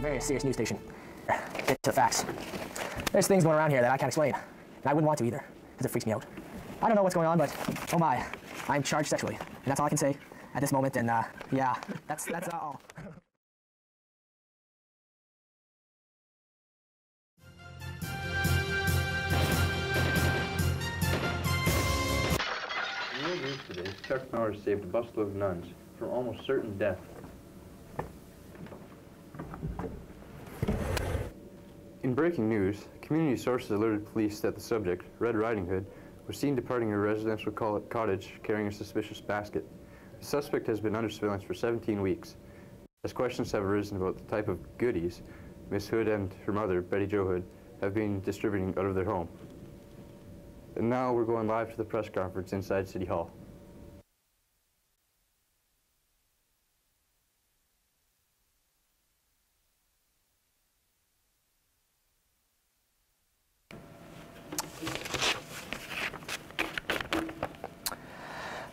very serious news station. Get to the facts. There's things going around here that I can't explain. And I wouldn't want to either, because it freaks me out. I don't know what's going on, but oh my, I'm charged sexually. And that's all I can say at this moment, and yeah, that's all. In real news today, Chuck Norris saved a busload of nuns from almost certain death. In breaking news, community sources alerted police that the subject, Red Riding Hood, was seen departing a residential cottage carrying a suspicious basket. The suspect has been under surveillance for 17 weeks. As questions have arisen about the type of goodies Miss Hood and her mother, Betty Jo Hood, have been distributing out of their home. And now we're going live to the press conference inside City Hall.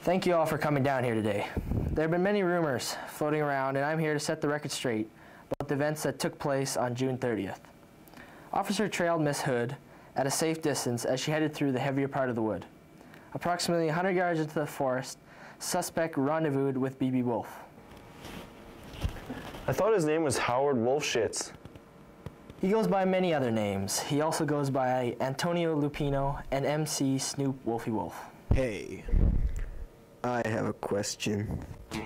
Thank you all for coming down here today. There have been many rumors floating around, and I'm here to set the record straight about the events that took place on June 30th. Officer trailed Miss Hood at a safe distance as she headed through the heavier part of the wood. Approximately 100 yards into the forest, suspect rendezvoused with B.B. Wolf. I thought his name was Howard Wolfshitz. He goes by many other names. He also goes by Antonio Lupino and MC Snoop Wolfie Wolf. Hey, I have a question. In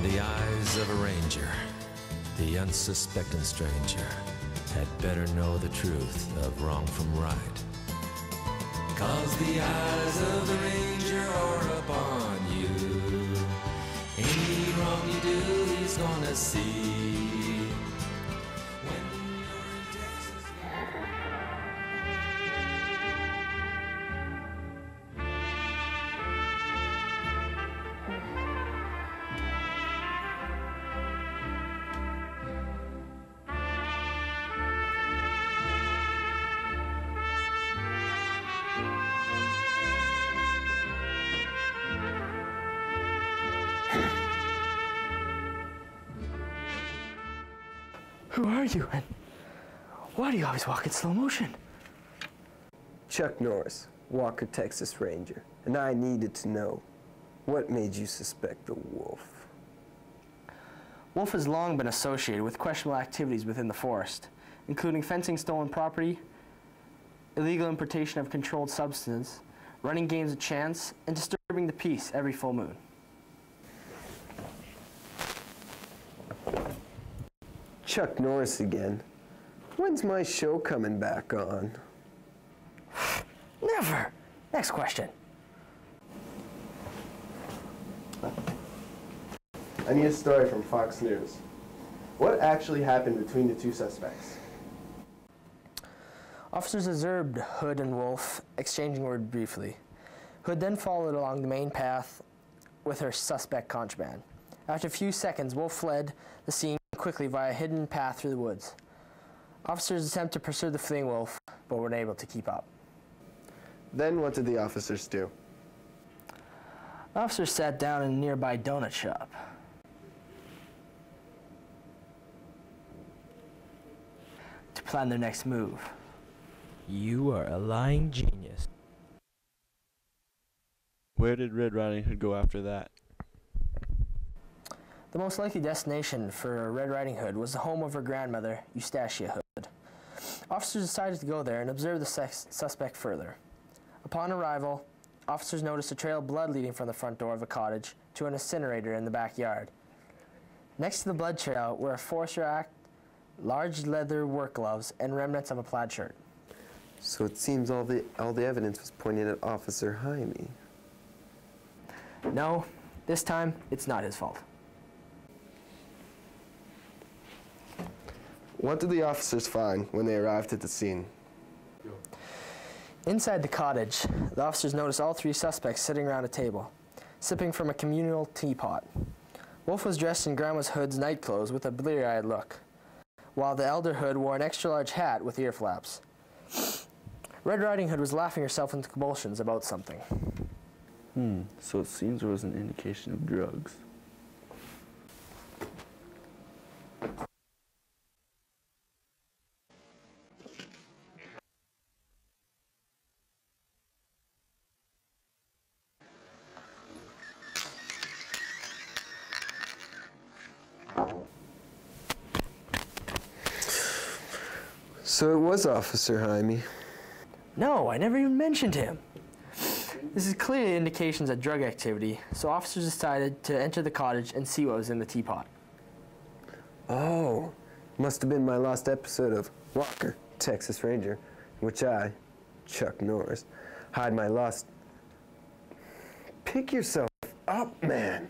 the eyes of a ranger, the unsuspecting stranger had better know the truth of wrong from right. 'Cause the eyes of the ranger are upon you. Any wrong you do, he's gonna see. Who are you, and why do you always walk in slow motion? Chuck Norris, Walker, Texas Ranger, and I needed to know, what made you suspect the wolf? Wolf has long been associated with questionable activities within the forest, including fencing stolen property, illegal importation of controlled substances, running games of chance, and disturbing the peace every full moon. Chuck Norris again. When's my show coming back on? Never. Next question. I need a story from Fox News. What actually happened between the two suspects? Officers observed Hood and Wolf exchanging words briefly. Hood then followed along the main path with her suspect contraband. After a few seconds, Wolf fled the scene quickly via a hidden path through the woods. Officers attempt to pursue the fleeing wolf, but were unable to keep up. Then what did the officers do? Officers sat down in a nearby donut shop. To plan their next move. You are a lying genius. Where did Red Riding Hood go after that? The most likely destination for Red Riding Hood was the home of her grandmother, Eustacia Hood. Officers decided to go there and observe the suspect further. Upon arrival, officers noticed a trail of blood leading from the front door of a cottage to an incinerator in the backyard. Next to the blood trail were a Forester Act, large leather work gloves, and remnants of a plaid shirt. So it seems all the evidence was pointing at Officer Jaime. No, this time it's not his fault. What did the officers find when they arrived at the scene? Inside the cottage, the officers noticed all three suspects sitting around a table, sipping from a communal teapot. Wolf was dressed in Grandma Hood's night clothes with a bleary-eyed look, while the elder Hood wore an extra-large hat with ear flaps. Red Riding Hood was laughing herself into convulsions about something. So it seems there was an indication of drugs. So it was Officer Jaime. No, I never even mentioned him. This is clearly indications of drug activity, so officers decided to enter the cottage and see what was in the teapot. Oh, must have been my lost episode of Walker, Texas Ranger, in which I, Chuck Norris, hide my lost... Pick yourself up, man.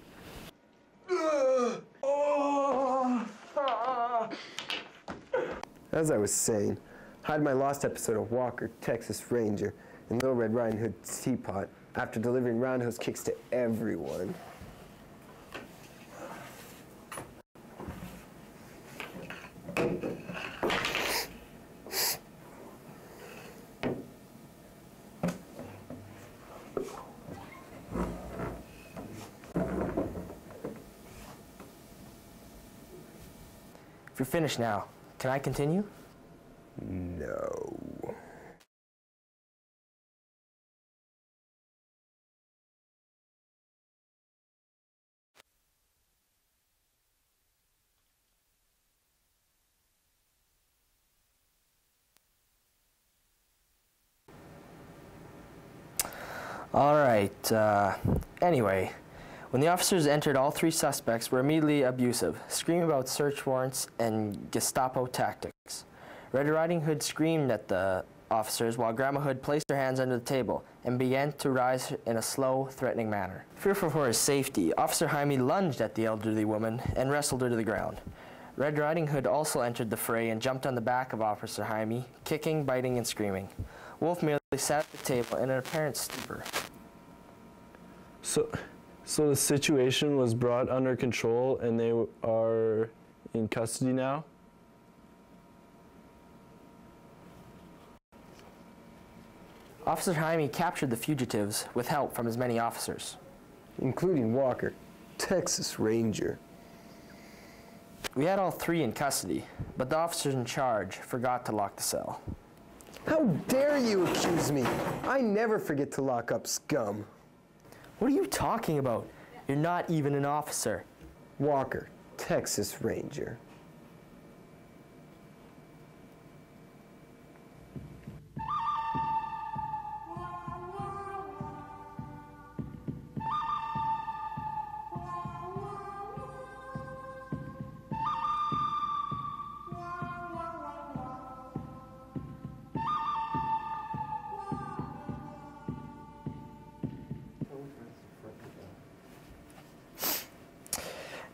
As I was saying, hide my lost episode of Walker, Texas Ranger, in Little Red Riding Hood's teapot after delivering roundhouse kicks to everyone. If you're finished now, can I continue? No. All right, anyway, when the officers entered, all three suspects were immediately abusive, screaming about search warrants and Gestapo tactics. Red Riding Hood screamed at the officers while Grandma Hood placed her hands under the table and began to rise in a slow, threatening manner. Fearful for his safety, Officer Jaime lunged at the elderly woman and wrestled her to the ground. Red Riding Hood also entered the fray and jumped on the back of Officer Jaime, kicking, biting, and screaming. Wolf merely sat at the table in an apparent stupor. So the situation was brought under control and they are in custody now? Officer Jaime captured the fugitives with help from his many officers, Including Walker, Texas Ranger. We had all three in custody, but the officers in charge forgot to lock the cell. How dare you accuse me? I never forget to lock up scum. What are you talking about? You're not even an officer. Walker, Texas Ranger.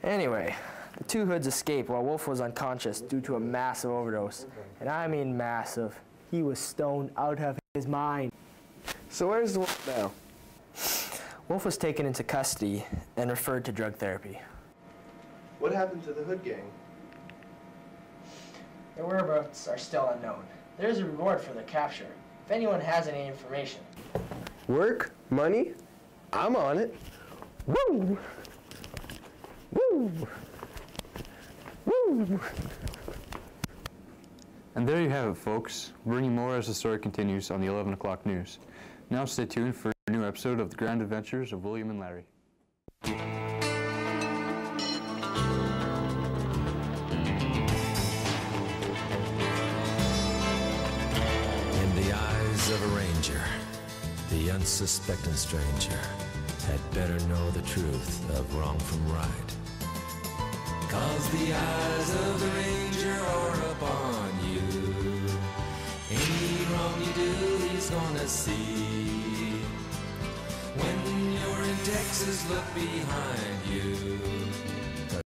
Anyway, the two hoods escaped while Wolf was unconscious due to a massive overdose. And I mean massive. He was stoned out of his mind. So where's the Wolf now? Wolf was taken into custody and referred to drug therapy. What happened to the Hood gang? Their whereabouts are still unknown. There is a reward for their capture, if anyone has any information. Work? Money? I'm on it. Woo! Woo! Woo! And there you have it, folks. Bringing more as the story continues on the 11 o'clock news. Now stay tuned for a new episode of The Grand Adventures of William and Larry. In the eyes of a ranger, the unsuspecting stranger had better know the truth of wrong from right. 'Cause the eyes of the ranger are upon you. Any wrong you do, he's gonna see. When you're in Texas, look behind you.